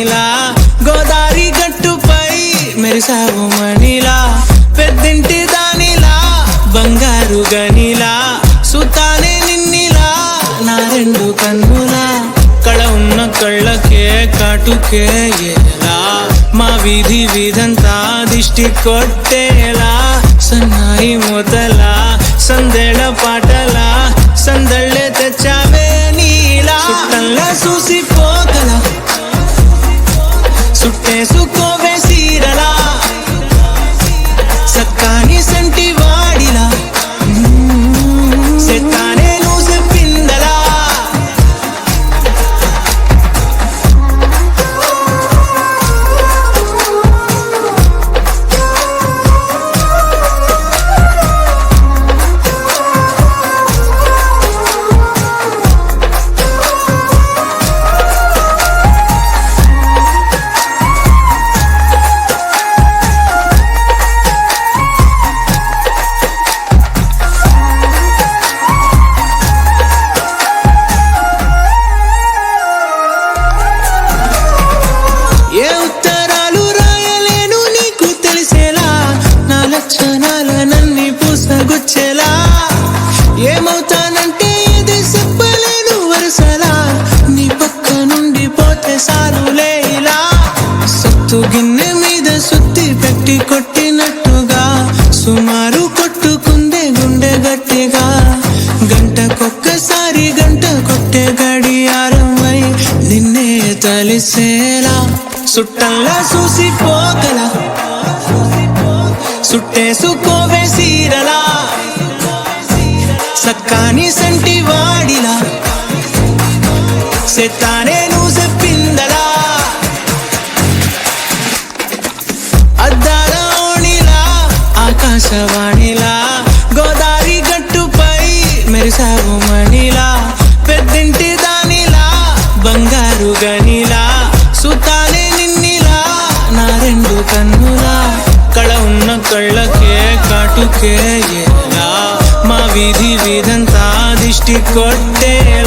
వాణిలా గోదారి గట్టుపై మెరిసావు మణిలా పెద్దింటి దానిలా బంగారు గనిలా సుతానే నిన్నిలా నా రెండు కన్నులా కళ ఉన్న కళ్ళకే కాటుకే ఎలా మా వీధి వీధంతా దిష్టి కొట్టేలా సన్నాయి మొదలా సందెళ పాటలా సందళ్ళే తెచ్చావే నీలా సుట్టంలా చూసిపోగల సుట్టేసుకోవే సీరలా సక్కాని సంటి వాడిలా సెత్తానే నువ్వు చెప్పిందలా ఏ ఉత్తరాలు రాయలేను నీకు తెలిసేలా నా లక్షణాలనన్నీ పూసగుచ్చేలా ఏమవుతానంటే ఇది చెప్పలేను వరుసలా నీ పక్క నుండి పోతే సారులే ఇలా సత్తు గిన్నె మీద సుత్తి పెట్టి కొట్టినట్టుగా సుమారు కొట్టుకుందే గుండె గట్టిగా గంటకొక్కసారి గంట కొట్టే గడియారమై నిన్నే తలిసేలా సుట్టంలా చూసిపోగల సుట్టేసుకోవే సీరలా సక్కాని సంటి వాడిలా సెత్తానే నువ్వు చెప్పిందలా అద్దాల ఓణిలా ఆకాశవాణిలా గోదారి గట్టుపై మెరిసావు మణిలా పెద్దింటి దానిలా బంగారు గనిలా సుతానే నిన్నిలా నా రెండు కన్నులా కళ ఉన్న కళ్ళకే కాటుకే ఎలా మా వీధి వీధంతా దిష్టి కొట్టేలా